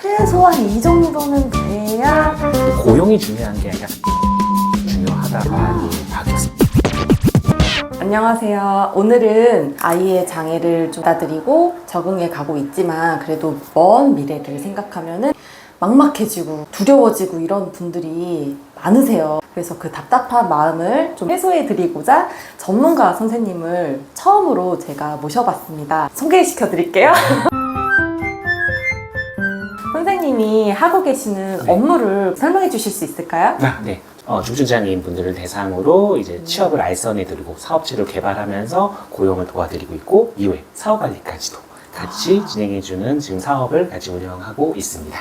최소한 이 정도는 돼야. 고용이 중요한 게 아니라 중요하다 많이 바뀌었습니다. 안녕하세요. 오늘은 아이의 장애를 좀 받아들이고 적응해 가고 있지만 그래도 먼 미래를 생각하면은 막막해지고 두려워지고 이런 분들이 많으세요. 그래서 그 답답한 마음을 좀 해소해 드리고자 전문가 선생님을 처음으로 제가 모셔봤습니다. 소개시켜 드릴게요. 선생님이 하고 계시는 업무를 설명해 주실 수 있을까요? 네. 중증장애인 분들을 대상으로 이제 취업을 알선해드리고 사업체를 개발하면서 고용을 도와드리고 있고 이후에 사업관리까지도 같이 진행해주는 지금 사업을 같이 운영하고 있습니다.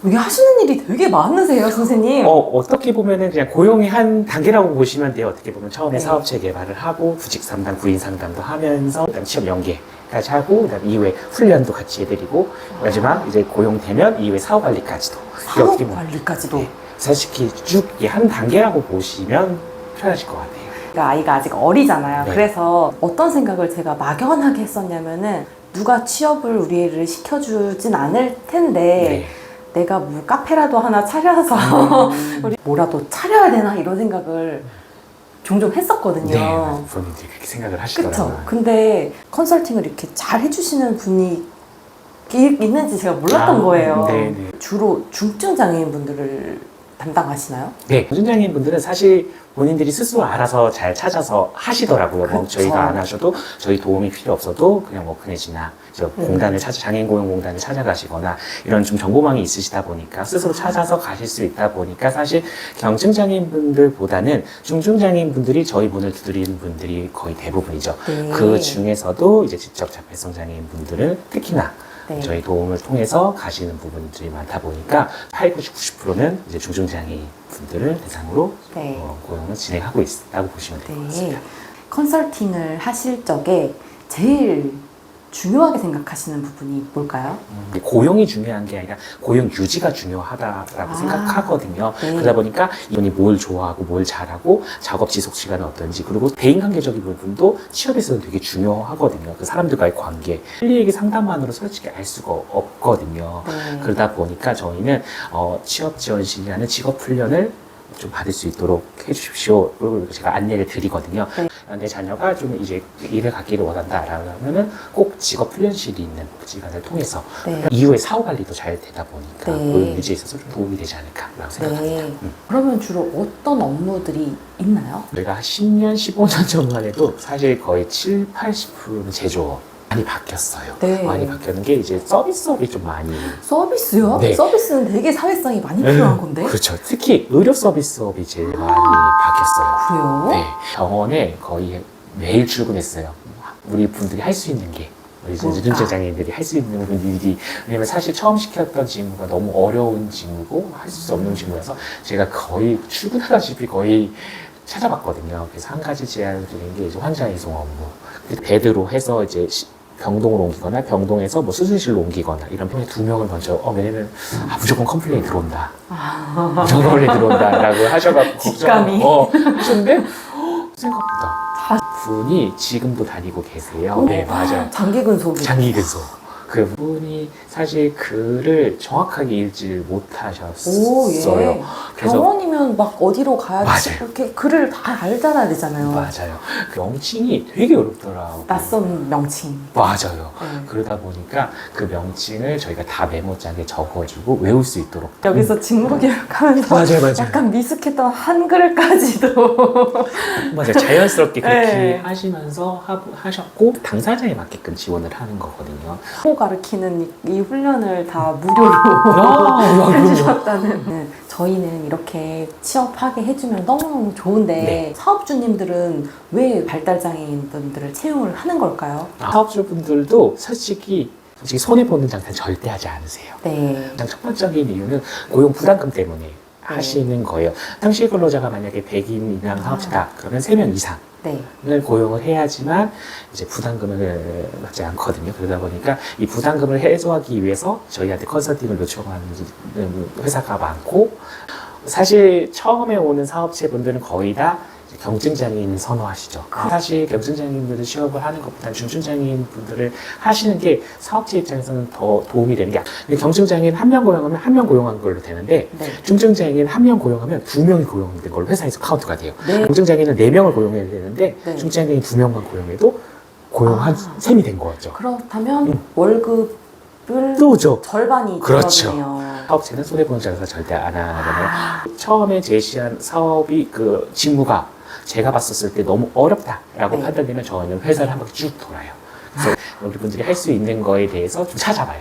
이게 하시는 일이 되게 많으세요, 선생님. 어떻게 보면은 그냥 고용의 한 단계라고 보시면 돼요. 어떻게 보면 처음에 네. 사업체 개발을 하고 구직 상담, 구인 상담도 하면서 그다음 취업 연계까지 하고 그다음 이후에 훈련도 같이 해드리고 마지막 이제 고용되면 이후에 사업 관리까지도. 이게 어떻게 보면 사업관리까지도. 네, 솔직히 쭉 한 단계라고 보시면 편하실 것 같아요. 그러니까 아이가 아직 어리잖아요. 네. 그래서 어떤 생각을 제가 막연하게 했었냐면은 누가 취업을 우리 애를 시켜주진 않을 텐데 내가 뭐 카페라도 하나 차려서 우리 뭐라도 차려야 되나 이런 생각을 종종 했었거든요. 네, 부모님들이 그렇게 생각을 하시더라고요. 그쵸? 근데 컨설팅을 이렇게 잘 해주시는 분이 있는지 제가 몰랐던 거예요. 네. 주로 중증 장애인 분들을 담당하시나요? 네, 중증장애인 분들은 사실 본인들이 스스로 알아서 잘 찾아서 하시더라고요. 뭐 그쵸. 저희가 안 하셔도 저희 도움이 필요 없어도 그냥 뭐 그네지나 공단을 장애인고용공단을 찾아가시거나 이런 좀 정보망이 있으시다 보니까 스스로 찾아서 가실 수 있다 보니까 사실 경증장애인 분들보다는 중증장애인 분들이 저희 문을 두드리는 분들이 거의 대부분이죠. 네. 그 중에서도 이제 지적 자폐성 장애인 분들은 특히나 네. 저희 도움을 통해서 가시는 부분들이 많다 보니까 80, 90%는 이제 중증장애인 분들을 대상으로 네. 고용을 진행하고 있다고 보시면 될 것 같습니다. 컨설팅을 하실 적에 제일 중요하게 생각하시는 부분이 뭘까요? 고용이 중요한 게 아니라 고용 유지가 중요하다라고 생각하거든요. 네. 그러다 보니까 이분이 뭘 좋아하고 뭘 잘하고 작업 지속 시간은 어떤지 그리고 대인관계적인 부분도 취업에서는 되게 중요하거든요. 그 사람들과의 관계, 클리에게 상담만으로 솔직히 알 수가 없거든요. 네. 그러다 보니까 저희는 취업 지원실이라는 직업 훈련을 좀 받을 수 있도록 해주십시오. 그리고 제가 안내를 드리거든요. 네. 내 자녀가 좀 이제 일을 갖기를 원한다라면은 꼭 직업 훈련실이 있는 기관을 통해서 네. 이후에 사후 관리도 잘 되다 보니까 네. 고용 유지에 있어서 좀 도움이 되지 않을까라고 생각합니다. 네. 그러면 주로 어떤 업무들이 있나요? 저희가 10년, 15년 전만 해도 사실 거의 7, 80%는 제조업 많이 바뀌었어요. 네. 많이 바뀌었는 게 이제 서비스업이 좀 많이 서비스요? 네. 서비스는 되게 사회성이 많이 필요한 건데? 그렇죠. 특히 의료 서비스업이 제일 많이 바뀌었어요. 그래요? 네, 병원에 거의 매일 출근했어요. 우리 분들이 할 수 있는 게 우리 중증 장애인들이 할 수 있는 분들이 왜냐면 사실 처음 시켰던 직무가 너무 어려운 직무고 할 수 없는 직무여서 제가 거의 출근하다시피 거의 찾아봤거든요. 그래서 한 가지 제안을 드린 게 이제 환자 이송 업무. 베드로 해서 이제 병동으로 옮기거나 병동에서 뭐 수술실로 옮기거나 이런 병에 2명을 먼저 왜냐면 무조건 컴플레인 들어온다. 무조건 컴플레인 들어온다라고 하셔가지고 직감이. 하셨는데 생각보다 분이 지금도 다니고 계세요. 네, 맞아요. 장기 근속이. 장기 근속. 그분이 사실 글을 정확하게 읽지를 못하셨어요. 오, 예. 그래서 병원이면 막 어디로 가야 되지? 맞아요. 이렇게 글을 다 알잖아야 되잖아요. 맞아요. 그 명칭이 되게 어렵더라고요. 낯선 명칭. 맞아요. 네. 그러다 보니까 그 명칭을 저희가 다 메모장에 적어주고 외울 수 있도록. 여기서 직무교육하면서 맞아요. 약간 미숙했던 한글까지도 맞아요. 자연스럽게 그렇게 네. 하시면서 하셨고 당사자에 맞게끔 지원을 하는 거거든요. 코 가르치는 이 훈련을 다 무료로 해주셨다는. 네, 저희는 이렇게 취업하게 해주면 너무너무 좋은데 네. 사업주님들은 왜 발달장애인 분들을 채용을 하는 걸까요? 사업주분들도 솔직히 손해보는 장사는 절대 하지 않으세요. 네. 가장 첫 번째인 이유는 고용 부담금 때문에 하시는 거예요. 상시 근로자가 만약에 100인 이상 사업체다 그러면 3명 이상 을 고용을 해야지만 이제 부담금을 받지 않거든요. 그러다 보니까 이 부담금을 해소하기 위해서 저희한테 컨설팅을 요청하는 회사가 많고 사실 처음에 오는 사업체 분들은 거의 다 경증장애인 선호하시죠. 사실 경증장애인분들 취업을 하는 것보다 중증장애인 분들을 하시는 게 사업체 입장에서는 더 도움이 되는 게, 경증장애인 한 명 고용하면 한 명 고용한 걸로 되는데, 네. 중증장애인 한 명 고용하면 2명이 고용된 걸로 회사에서 카운트가 돼요. 네. 경증장애인은 4명을 고용해야 되는데, 네. 중증장애인 2명만 고용해도 고용한 셈이 된 거죠. 그렇다면 월급을 또죠. 절반이 그렇죠. 줄어드네요. 사업체는 손해보는 장사 절대 안 하잖아요. 처음에 제시한 사업이 그 직무가 제가 봤었을 때 너무 어렵다라고 네. 판단되면 저는 회사를 한 바퀴 쭉 돌아요. 그래서 우리 분들이 할 수 있는 거에 대해서 좀 찾아봐요.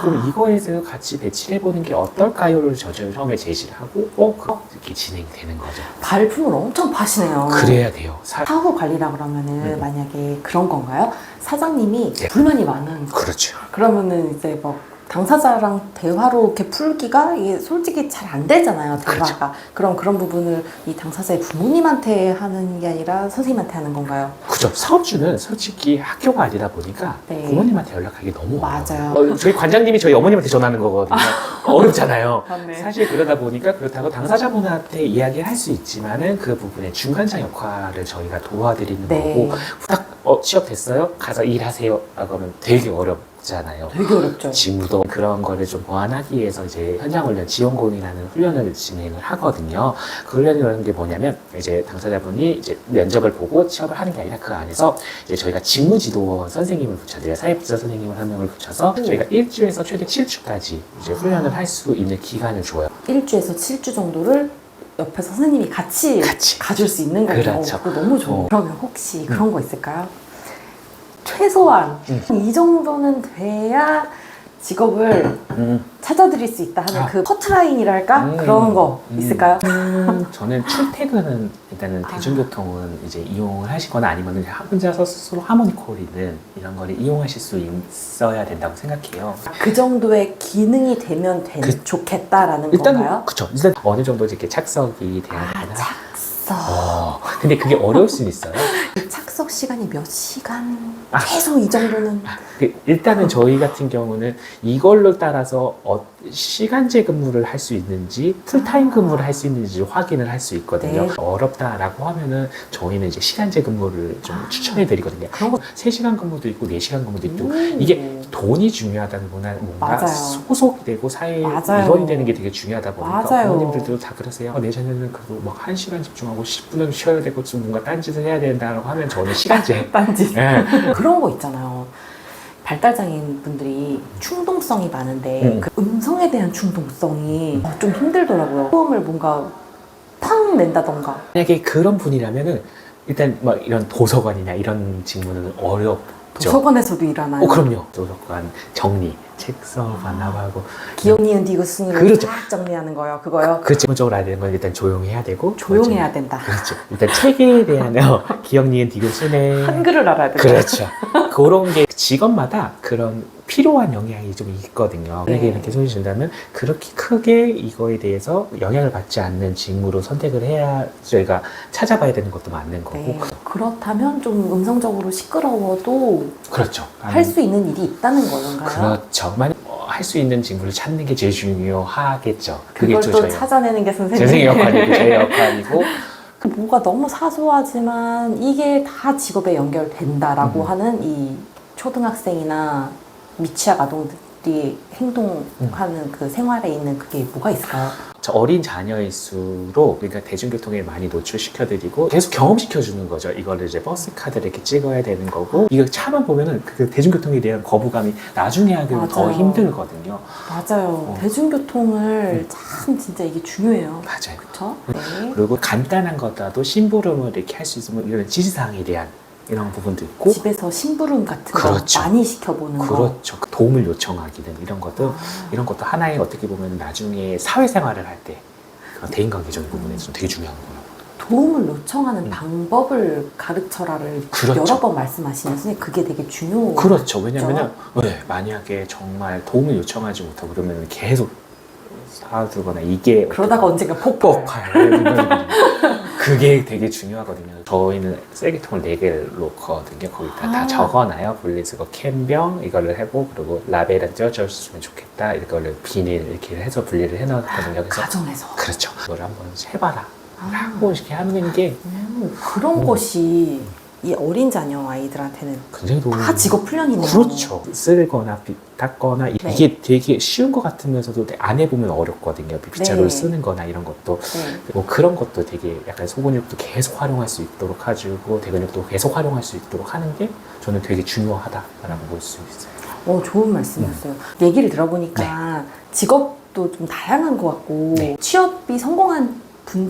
그럼 이거에 대해서 같이 배치를 해보는 게 어떨까요를 저 처음에 제시를 하고, 이렇게 진행이 되는 거죠. 발품을 엄청 파시네요. 그래야 돼요. 사후 관리라 그러면은 만약에 그런 건가요? 사장님이 네. 불만이 많은 그렇죠. 그러면은 이제 뭐 당사자랑 대화로 이렇게 풀기가 이게 솔직히 잘 안 되잖아요. 대화가. 그럼 그런 부분을 이 당사자의 부모님한테 하는 게 아니라 선생님한테 하는 건가요? 그죠. 사업주는 솔직히 학교가 아니다 보니까 네. 부모님한테 연락하기 너무 맞아요. 어려워요. 저희 관장님이 저희 어머님한테 전화하는 거거든요. 어렵잖아요. 맞네. 사실 그러다 보니까 그렇다고 당사자분한테 이야기를 할 수 있지만은 그 부분에 중간자 역할을 저희가 도와드리는 네. 거고, 딱 취업됐어요? 가서 일하세요. 라고 하면 되게 어렵잖아요. 되게 어렵죠. 직무도 그런 거를 좀 보완하기 위해서 이제 현장훈련 지원공이라는 훈련을 진행을 하거든요. 그 훈련이라는 게 뭐냐면 이제 당사자분이 이제 면접을 보고 취업을 하는 게 아니라 그 안에서 이제 저희가 직무지도원 선생님을 붙여드려요. 사회복지사 선생님을 한 명을 붙여서 저희가 1주에서 최대 7주까지 이제 훈련을 할 수 있는 기간을 줘요. 1주에서 7주 정도를 옆에서 선생님이 같이 가줄 수 있는 거예요. 그렇죠. 그거 너무 좋아요. 그러면 혹시 그런 거 있을까요? 최소한 이 정도는 돼야 직업을 찾아드릴 수 있다 하는 그 커트라인이랄까? 그런 거 있을까요? 저는 출퇴근은 일단은 대중교통은 이제 이용을 하시거나 아니면 혼자서 스스로 하모니콜이든 이런 거를 이용하실 수 있어야 된다고 생각해요. 그 정도의 기능이 되면 좋겠다라는 건가요? 일단 그쵸. 일단 어느 정도 이렇게 착석이 돼야 되나? 착석. 근데 그게 어려울 수는 있어요. 착석 시간이 몇 시간? 최소 이 정도는. 일단은 저희 같은 경우는 이걸로 따라서 시간제 근무를 할 수 있는지 풀타임 근무를 할 수 있는지 확인을 할 수 있거든요. 네. 어렵다라고 하면은 저희는 이제 시간제 근무를 좀 추천해 드리거든요. 그런 거 3시간 근무도 있고 4시간 근무도 있고 이게 돈이 중요하다는 거나 뭔가 맞아요. 소속이 되고 사회에 맞아요. 일원이 되는 게 되게 중요하다 보니까 맞아요. 부모님들도 다 그러세요. 내 자녀는 그래도 막 1시간 집중하고 10분은 쉬어야 되고 좀 뭔가 딴짓을 해야 된다고 하면 저는 시간제 딴짓. 네. 그런 거 있잖아요. 발달장애인 분들이 충동성이 많은데 그 음성에 대한 충동성이 좀 힘들더라고요. 소음을 뭔가 팡 낸다던가. 만약에 그런 분이라면은 일단 막 이런 도서관이나 이런 직무는 어렵죠. 도서관에서도 일하나요? 그럼요. 도서관 정리, 책 써봤나고 하고. 기억, 니은, 디귿 순으로 그렇죠. 쫙 정리하는 거요. 그거요. 그 기본적으로 알아야 되는 건 일단 조용해야 되고. 조용해야 된다. 그렇죠. 일단 책에 대한 기억, 니은, 디귿 순에. 한글을 알아야 된다. 그렇죠. 그런 게 직업마다 그런 필요한 영향이 좀 있거든요. 만약에 네. 이렇게 소리 준다면 그렇게 크게 이거에 대해서 영향을 받지 않는 직무로 선택을 해야 저희가 찾아봐야 되는 것도 맞는 거고. 네. 그렇다면 좀 음성적으로 시끄러워도 그렇죠. 할 수 있는 일이 있다는 건가요? 그렇죠. 할 수 있는 직무를 찾는 게 제일 중요하겠죠. 그게 그걸 또 저희 찾아내는 게 선생님. 선생님 역할이고 제 역할이고. 그 뭐가 너무 사소하지만 이게 다 직업에 연결된다라고 하는 이 초등학생이나 미취학 아동들이 행동하는 그 생활에 있는 그게 뭐가 있을까요? 어린 자녀일수록 그러니까 대중교통에 많이 노출시켜드리고 계속 경험시켜주는 거죠. 이거를 이제 버스 카드를 이렇게 찍어야 되는 거고 이거 차만 보면은 그 대중교통에 대한 거부감이 나중에 하기는 더 맞아요. 힘들거든요. 맞아요. 대중교통을 참 진짜 이게 중요해요. 맞아요. 그렇죠? 네. 그리고 간단한 거라도 심부름을 이렇게 할 수 있으면 이런 지시사항에 대한 이런 부분도 있고 집에서 심부름 같은 그렇죠. 거 많이 시켜보는 거. 그렇죠. 도움을 요청하기는 이런 것도 이런 것도 하나의 어떻게 보면 나중에 사회생활을 할 때 대인관계적인 부분에서 되게 중요한 거예요. 도움을 요청하는 방법을 가르쳐라를 그렇죠. 여러 번 말씀하시면서 그게 되게 중요해요. 그렇죠. 왜냐면은 만약에 정말 도움을 요청하지 못하고 그러면 계속 사두거나 이게 그러다가 언젠가 폭발. 그게 되게 중요하거든요. 저희는 쓰레기통을 4개를 놓거든요. 거기다 다 적어놔요. 분리수거 캔병 이거를 하고 그리고 라벨은 떼어줬으면 좋겠다. 이거를 비닐 이렇게 해서 분리를 해놨거든요. 그래서 가정에서. 그렇죠. 이걸 한번 해봐라. 하고 이렇게 하는 게 그런 것이 이 어린 자녀 아이들한테는 굉장히 도움이 다 직업 훈련이네요. 그렇죠. 쓰거나 닦거나 네. 이게 되게 쉬운 것 같으면서도 안 해보면 어렵거든요. 빗자루를 네. 쓰는 거나 이런 것도. 네. 뭐 그런 것도 되게 약간 소근육도 계속 활용할 수 있도록 해주고 대근육도 계속 활용할 수 있도록 하는 게 저는 되게 중요하다라고 볼 수 있어요. 좋은 말씀이었어요. 얘기를 들어보니까 직업도 좀 다양한 것 같고 네. 취업이 성공한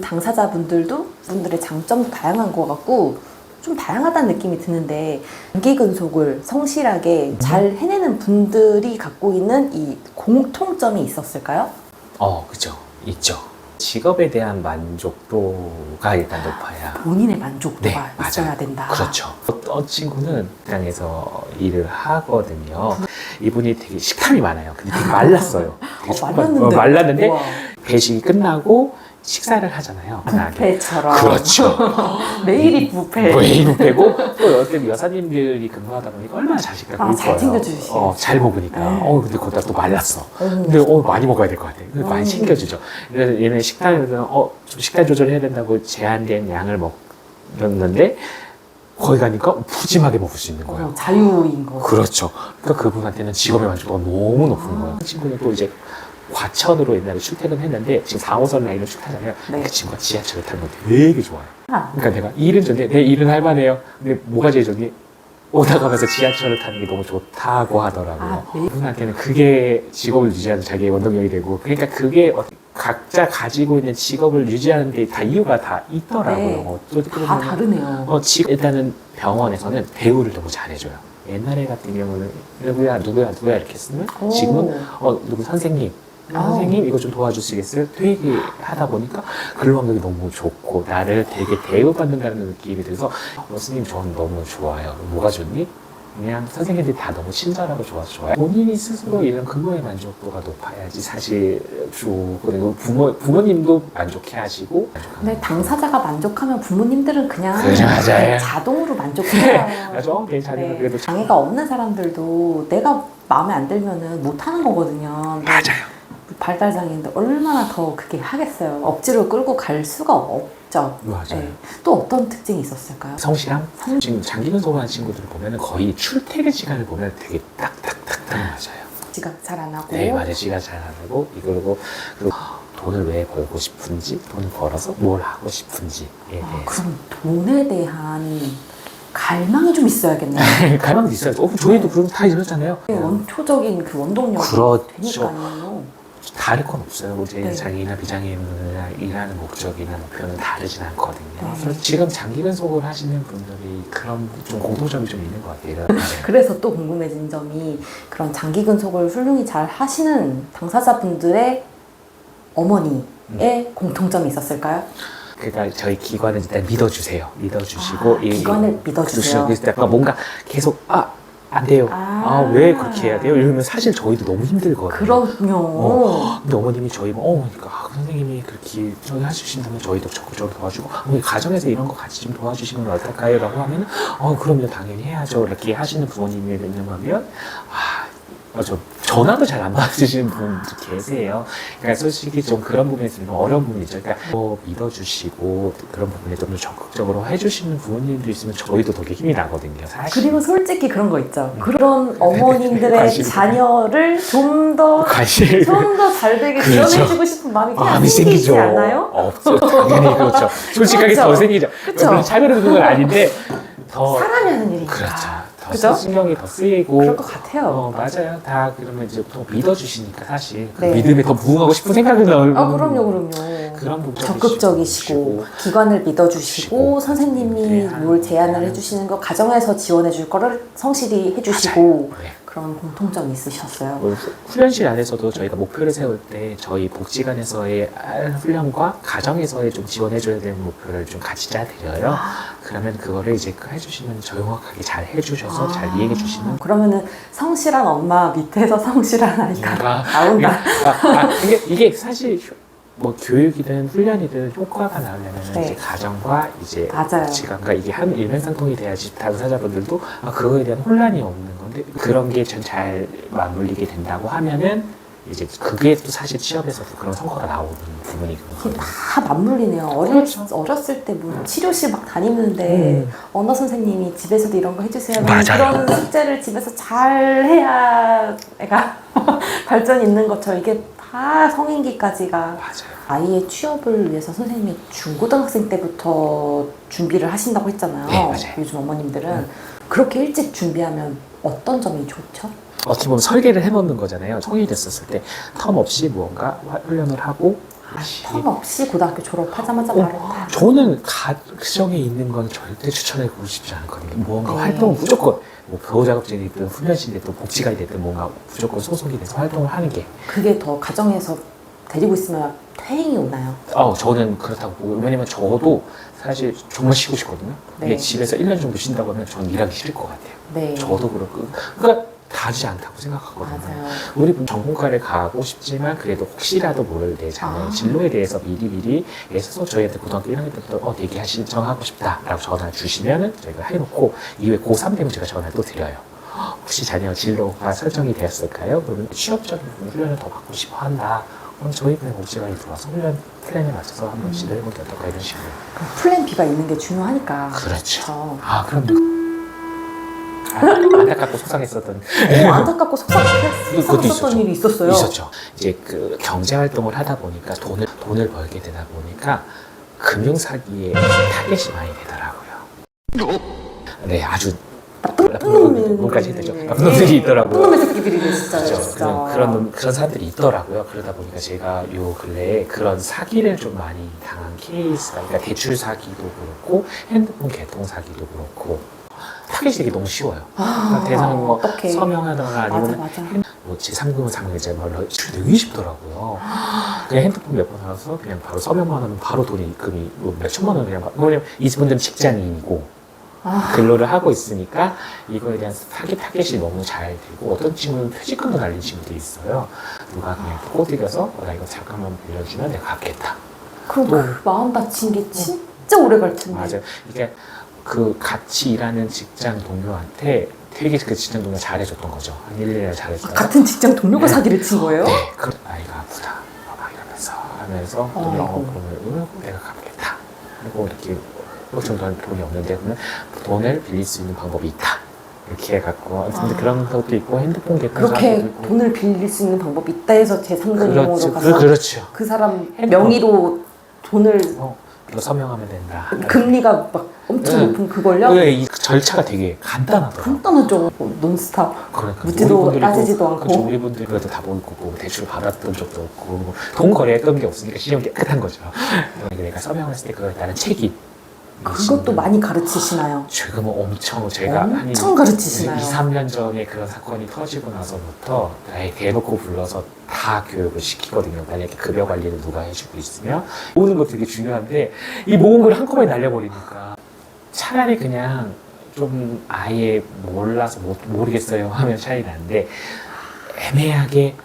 당사자분들도 분들의 장점도 다양한 것 같고 좀 다양하다는 느낌이 드는데 장기근속을 성실하게 잘 해내는 분들이 갖고 있는 이 공통점이 있었을까요? 그죠. 있죠. 직업에 대한 만족도가 일단 높아야. 본인의 만족도가 네, 있어야 맞아요. 된다. 그렇죠. 어떤 친구는 식당에서 일을 하거든요. 이분이 되게 식탐이 많아요. 근데 되게 말랐어요. 되게 말랐는데. 말랐는데 우와. 배식이 끝나고 식사를 하잖아요. 뷔페처럼. 그렇죠. 매일이 뷔페. 매일 뷔페고 또 어떤 여사님들이 근무하다 보니까 얼마나 잘 식당 잘 챙겨주시죠. 잘 먹으니까. 네. 근데 거기다 또 말랐어. 근데 많이 먹어야 될 것 같아. 근데 많이 챙겨주죠. 그래서 얘네 식당에서 좀 식단 조절해야 된다고 제한된 양을 먹였는데 거기 가니까 푸짐하게 먹을 수 있는 거예요. 자유인 거. 그렇죠. 그러니까 그분한테는 직업의 만족도가 너무 높은 거예요. 그 친구는 또 이제 과천으로 옛날에 출퇴근했는데 지금 4호선 라인을 쭉 타잖아요. 네. 그 친구가 지하철을 타는 거 되게 좋아해요. 아. 그러니까 내가 일은 좋네. 내 일은 할만해요. 근데 뭐가 제일 좋니? 오다 가면서 지하철을 타는 게 너무 좋다고 하더라고요. 네. 그분한테는 그게 직업을 유지하는 자기의 원동력이 되고 그러니까 그게 각자 가지고 있는 직업을 유지하는 데 다 이유가 다 있더라고요. 네. 어떻게 다 보면 다르네요. 일단은 병원에서는 대우를 너무 잘해줘요. 옛날에 같은 경우는 누구야 이렇게 쓰면 지금은 누구 선생님 이거 좀 도와주시겠어요? 되게 하다 보니까 근로 환경이 너무 좋고 나를 되게 대우받는다는 느낌이 들어서 선생님 저는 너무 좋아요. 뭐가 좋니? 그냥 선생님들이 다 너무 친절하고 좋아서 좋아요. 본인이 스스로 이런 근로의 만족도가 높아야지 사실 그리고 부모님도 만족해 하시고. 근데 당사자가 만족하면 부모님들은 그냥 그래, 맞아요. 자동으로 만족해요. 맞아. 내 자녀가 네. 그래도 장애가 없는 사람들도 내가 마음에 안 들면은 못 하는 거거든요. 맞아요. 발달장애인데 얼마나 더 그게 하겠어요. 억지로 끌고 갈 수가 없죠. 맞아요. 네. 또 어떤 특징이 있었을까요? 성실함? 지금 장기근속하는 친구들을 보면 거의 출퇴근 시간을 보면 되게 딱딱딱 맞아요. 지각 잘 안 하고. 네, 맞아요. 시간 잘 안 하고 그리고 돈을 왜 벌고 싶은지, 돈을 벌어서 뭘 하고 싶은지에 대해서. 그럼 돈에 대한 갈망이 좀 있어야겠네요. 갈망도 있어요. 저희도 그럼 다 이러잖아요. 원초적인 그 원동력이 그렇죠. 되니까요. 다를 건 없어요. 이제 네. 장애인이나 비장애인이나 일하는 목적이나 목표는 다르진 않거든요. 네. 그래서 지금 장기근속을 하시는 분들이 그런 좀 공통점이 좀 있는 것 같아요. 그래서 또 궁금해진 점이 그런 장기 근속을 훌륭히 잘 하시는 당사자분들의 어머니의 공통점이 있었을까요? 그러니까 저희 기관은 일단 믿어주세요. 믿어주시고 기관을 믿어주세요. 그래서 약간 뭔가 계속 안 돼요. 왜 그렇게 해야 돼요? 이러면 사실 저희도 너무 힘들거든요. 그럼요. 근데 어머님이 저희 그러니까 선생님이 그렇게 저희 해주신다면 저희도 적극적으로 도와주고 어머니 가정에서 이런 거 같이 좀 도와주시면 어떨까요? 라고 하면 그럼요 당연히 해야죠. 이렇게 하시는 부모님이 있는 전화도 잘 안 받으시는 분도 계세요. 그러니까 솔직히 좀 그런 부분에서 좀 어려운 부분이죠. 그러니까 믿어주시고 그런 부분에 좀 더 적극적으로 해주시는 부모님도 있으면 저희도 되게 힘이 나거든요. 사실. 그리고 솔직히 그런 거 있죠. 그런 어머님들의 관심. 자녀를 좀 더 잘 되게 그렇죠. 지원해주고 싶은 마음이 그냥 마음이 생기지 생기죠. 않아요? 없죠. 당연히 그렇죠. 솔직하게 그렇죠. 더 생기죠. 그렇죠. 물론 차별을 두는 건 아닌데 더 사람이 하는 일이니까. 그렇죠. 더 그죠? 신경이 더 쓰이고 그럴 것 같아요. 맞아요. 다 그러면 이제 또 믿어주시니까 사실 그 네. 믿음에 더 부응하고 싶은 생각이 나오는 그럼요. 그런 부분이 적극적이시고 기관을 믿어주시고 선생님이 하는 뭘 제안을 거는 해주시는 거 가정에서 지원해줄 거를 성실히 해주시고 네. 그런 공통점이 있으셨어요. 훈련실 안에서도 저희가 목표를 세울 때 저희 복지관에서의 훈련과 가정에서의 좀 지원해줘야 되는 목표를 좀 같이 짜드려요. 그러면 그거를 이제 해주시면 정확하게 잘 해주셔서 잘 이해해 주시면 그러면은 성실한 엄마 밑에서 성실한 아이가 뭔가 나온다. 이게 사실 뭐 교육이든 훈련이든 효과가 나오려면 네. 이제 가정과 이제 맞아요. 복지관과 이게 한 일맥상통이 돼야지 당사자분들도 그거에 대한 혼란이 없는 건데 그런 게 전 잘 맞물리게 된다고 하면은 이제 그게 또 사실 취업에서도 그런 성과가 나오는 부분이거든요. 다 맞물리네요. 그렇죠. 어렸을 때 뭐 치료실 막 다니는데 언어 선생님이 집에서도 이런 거 해주세요. 맞아요. 그런 숙제를 집에서 잘 해야 애가 발전이 있는 것처럼 이게 다 성인기까지가 맞아요. 아이의 취업을 위해서 선생님이 중고등학생 때부터 준비를 하신다고 했잖아요. 네, 맞아요. 요즘 어머님들은 그렇게 일찍 준비하면 어떤 점이 좋죠? 어떻게 보면 설계를 해놓는 거잖아요. 성인이 됐었을 때 텀 없이 무언가 훈련을 하고 텀 없이 고등학교 졸업하자마자 바로 다. 저는 가정에 있는 건 절대 추천해주고 싶지 않거든요. 무언가 네. 활동은 무조건 뭐 보호자급제이 됐든 훈련실이 됐든 복지관이 됐든 뭔가 무조건 소속이 돼서 활동을 하는 게 그게 더 가정에서 데리고 있으면 퇴행이 오나요? 저는 그렇다고 보고 왜냐면 저도 사실 정말 쉬고 싶거든요. 네. 근데 집에서 1년 정도 쉰다고 하면 저는 일하기 싫을 것 같아요. 네. 저도 그렇고 그러니까 다르지 않다고 생각하거든요. 맞아요. 우리 분 전공과를 가고 싶지만 그래도 혹시라도 모를 내 자녀의 진로에 대해서 미리 애써서 저희한테 고등학교 1학년 때부터 대기 신청하고 싶다라고 전화 주시면은 저희가 해놓고 이후에 고3 되면 제가 전화를 또 드려요. 혹시 자녀 진로가 설정이 되었을까요? 그러면 취업적인 훈련을 더 받고 싶어 한다. 그럼 저희 분의 복지관이 들어와서 훈련 플랜에 맞춰서 한번 지도해보는 게 어떨까 이런 식으로. 플랜 B가 있는 게 중요하니까. 그렇죠. 그럼 안타깝고 속상했었던 안타깝고 그것도 속상했었던 있었죠. 일이 있었어요. 있었죠. 이제 그 경제 활동을 하다 보니까 돈을 벌게 되다 보니까 금융 사기에 타겟이 많이 되더라고요. 네, 아주 나쁜 놈까지 되죠. 나쁜 놈들이 있더라고요. 나쁜 놈의 새끼들이 진짜. 그렇죠. 진짜. 그런 사람들이 있더라고요. 그러다 보니까 제가 요 근래에 그런 사기를 좀 많이 당한 케이스가, 그러니까 대출 사기도 그렇고 핸드폰 개통 사기도 그렇고 타겟이 되게 너무 쉬워요. 그러니까 대상 뭐 어떡해. 서명하다가 아니면 맞아. 뭐 제3금은 상금이제 말로 되게 쉽더라고요. 그냥 핸드폰 몇 번 사서 그냥 바로 서명만 하면 바로 돈이 입금이 뭐 몇 천만 원 그냥 왜냐면 이분들은 직장인이고 근로를 하고 있으니까 이거에 대한 사기 타겟이 너무 잘 되고 어떤 친구는 퇴직금도 날린 친구도 있어요. 누가 그냥 꼬드겨서 나 이거 잠깐만 빌려주면 내가 갚겠다. 그럼 그 마음 다친 게 진짜 오래 갈 텐데. 맞아요. 이게 그 같이 일하는 직장 동료한테 되게 그 직장 동료 잘해줬던 거죠. 한 1년에 잘해줬다. 같은 직장 동료가 사기를 친 거예요? 네. 아이가 아프다. 막 이러면서 돈이 그러면 내가 갚겠다. 그리고 이렇게 정도는 돈이 없는데 그러면 돈을 빌릴 수 있는 방법이 있다. 이렇게 해갖고 근데 그런 것도 있고 핸드폰 개통 그렇게 있고. 돈을 빌릴 수 있는 방법이 있다 해서 제3금융으로 가서 그렇죠. 그 사람 핸드폰. 명의로 돈을 이거 서명하면 된다. 금리가 막 엄청 높은 그걸요? 네, 이 절차가 되게 간단하더라고요. 간단하죠. 논스탑. 그러니까 묻지도 우리 분들이 따지지도 또, 않고. 그렇죠. 우리 분들이 그래도 다 보고 뭐 대출 받았던 적도 없고 돈 거래했던 게 없으니까 신용이 깨끗한 거죠. 내가 서명했을 때 그거에 따른 책임. 그것도 많이 가르치시나요? 지금은 엄청 제가 엄청 가르치시나요? 2, 3년 전에 그런 사건이 터지고 나서부터 아예 대놓고 불러서 다 교육을 시키거든요. 만약에 급여 관리를 누가 해주고 있으면 모으는 거 되게 중요한데 이 모은 걸 한꺼번에 날려버리니까 차라리 그냥 좀 아예 몰라서 모르겠어요 하면 차이 나는데 애매하게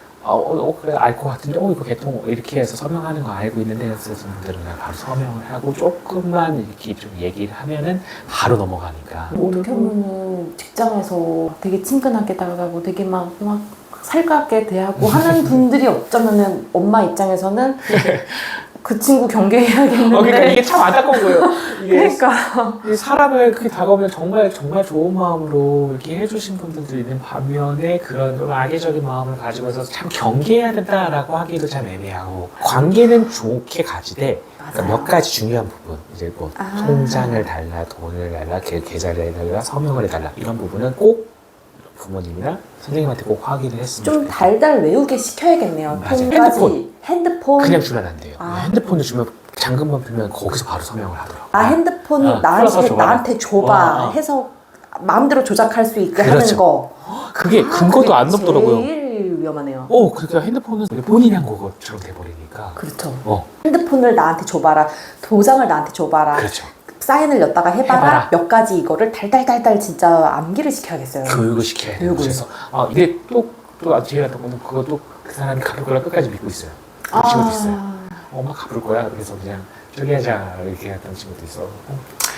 그래 알 것 같은데 이거 개통 이렇게 해서 서명하는 거 알고 있는데 그래서 분들은 그냥 바로 서명을 하고 조금만 이렇게 좀 얘기를 하면은 바로 넘어가니까 어떻게 보면 직장에서 되게 친근하게 다가가고 되게 막 살갑게 대하고 하는 분들이 어쩌면은 엄마 입장에서는 그 친구 경계해야겠는데. 그러니까 이게 참 안타까운 거예요. 이게 그러니까 이 사람을 그렇게 다가오면 정말 좋은 마음으로 이렇게 해주신 분들도 있는 반면에 그런 좀 악의적인 마음을 가지고서 참 경계해야 된다라고 하기도 참 애매하고 관계는 좋게 가지되 그러니까 몇 가지 중요한 부분 이제 뭐 통장을 달라 돈을 달라 계좌를 해달라 서명을 해달라 이런 부분은 꼭 부모님이나 선생님한테 꼭 확인을 했으면 좀 좋겠어요. 달달 외우게 시켜야겠네요. 맞아요. 통까지. 핸드폰. 그냥 주면 안 돼요. 핸드폰을 주면 잔금만 풀면 거기서 바로 서명을 하더라고요. 핸드폰 풀어서 줘봐라. 나한테 줘봐 해서 마음대로 조작할 수 있게 하는 그렇죠. 거. 그게 근거도 안 높더라고요. 제일 위험하네요. 그러니까 핸드폰은 본인이 한 거처럼 돼버리니까. 그렇죠. 핸드폰을 나한테 줘봐라. 도장을 나한테 줘봐라. 그렇죠. 사인을 엿다가 해봐라. 해봐라. 몇 가지 이거를 달달달달 진짜 암기를 시켜야겠어요. 교육을 시켜야 돼요. 그래서 이게 또 제가 했던 거는 그것도 그 사람이 갚을 거라 끝까지 믿고 있어요. 그런 친구도 있어요. 엄마 갚을 거야. 그래서 그냥 저기 하자 이렇게 했던 친구도 있어.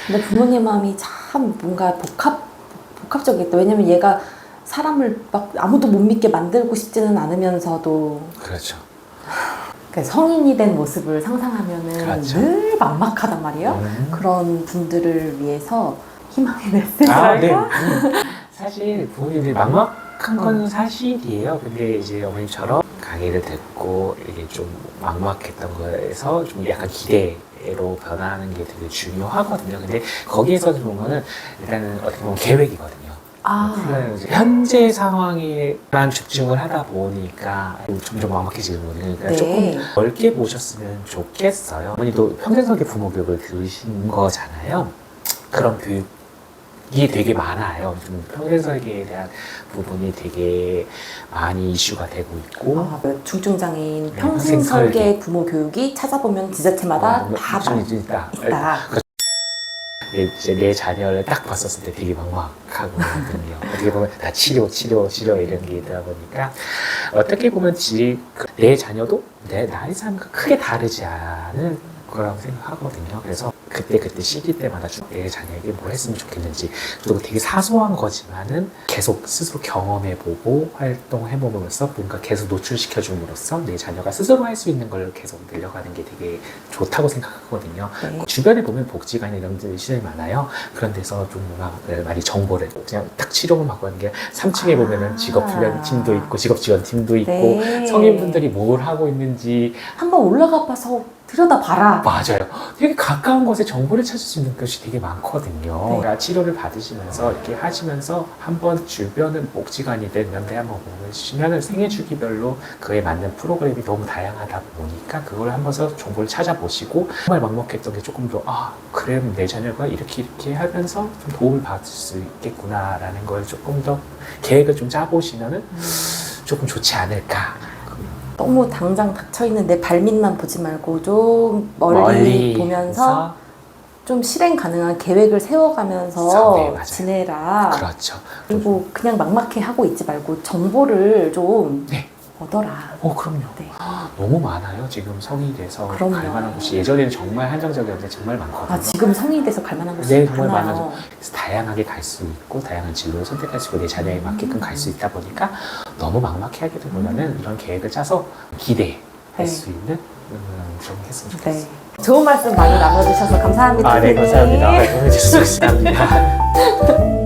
근데 부모님 마음이 참 뭔가 복합적이겠다. 왜냐면 얘가 사람을 막 아무도 못 믿게 만들고 싶지는 않으면서도 그렇죠. 그러니까 성인이 된 모습을 상상하면은 그렇죠. 늘 막막하단 말이에요. 그런 분들을 위해서 희망의 아, 네. 메시지랄까? 사실 부모님들이 막막한 건 사실이에요. 근데 이제 어머님처럼 강의를 듣고 이게 좀 막막했던 거에서 좀 약간 기대로 변화하는 게 되게 중요하거든요. 근데 거기에서 보면은 일단은 어떻게 보면 계획이거든요. 그러니까 이제 현재 상황에만 집중을 하다 보니까 점점 막막해지는 거예요. 그러니까 네. 조금 넓게 보셨으면 좋겠어요. 어머니도 평생석의 부모 교육을 들으신 거잖아요. 그런 교육이 되게 많아요. 좀 평생설계에 대한 부분이 되게 많이 이슈가 되고 있고 중증장애인 네, 평생 평생설계. 설계 부모 교육이 찾아보면 지자체마다 다 있다. 있다. 이제 내 자녀를 딱 봤었을 때 되게 막막하거든요. 어떻게 보면 다 치료 이런 게 있다 보니까 어떻게 보면 내 자녀도 나의 삶과 크게 다르지 않은 거라고 생각하거든요. 그래서 그때 시기 때마다 내 자녀에게 뭘 했으면 좋겠는지 그리고 되게 사소한 거지만은 계속 스스로 경험해보고 활동해봄으로써 뭔가 계속 노출시켜줌으로써 내 자녀가 스스로 할 수 있는 걸 계속 늘려가는 게 되게 좋다고 생각하거든요. 네. 주변에 보면 복지관 이런 데들이 시장이 많아요. 그런 데서 좀 뭔가 많이 정보를 그냥 딱 치료를 받고 하는 게 3층에 보면은 직업훈련팀도 있고 직업지원팀도 있고 네. 성인분들이 뭘 하고 있는지 한번 올라가 봐서 들여다봐라. 맞아요. 되게 가까운 곳에 정보를 찾을 수 있는 것이 되게 많거든요. 네. 그러니까 치료를 받으시면서 이렇게 하시면서 한번 주변은 복지관이든 이런 데 한번 보시면 생애주기별로 그에 맞는 프로그램이 너무 다양하다 보니까 그걸 한번서 정보를 찾아보시고 정말 막막했던 게 조금 더 그래 내 자녀가 이렇게 하면서 좀 도움을 받을 수 있겠구나라는 걸 조금 더 계획을 좀 짜보시면은 조금 좋지 않을까. 너무 당장 닥쳐있는 내 발밑만 보지 말고 좀 멀리 보면서 좀 실행 가능한 계획을 세워가면서 네, 맞아요. 지내라. 그렇죠. 그리고 그냥 막막해 하고 있지 말고 정보를 좀 네. 얻어라. 그럼요. 네. 너무 많아요. 지금 성인이 돼서 그럼요. 갈 만한 곳이 예전에는 정말 한정적이었는데 정말 많거든요. 지금 성인이 돼서 갈 만한 곳이 네, 정말 많아요. 많아요. 그래서 다양하게 갈 수 있고 다양한 진로를 선택할 수 있고 내 자녀에 맞게끔 갈 수 있다 보니까 너무 막막해하기보다는 이런 계획을 짜서 기대할 네. 수 있는 좀 했으면 좋겠어요. 네. 좋은 말씀 많이 나눠주셔서 감사합니다. 네, 선생님. 감사합니다. 도움이 됐으면 좋겠습니다.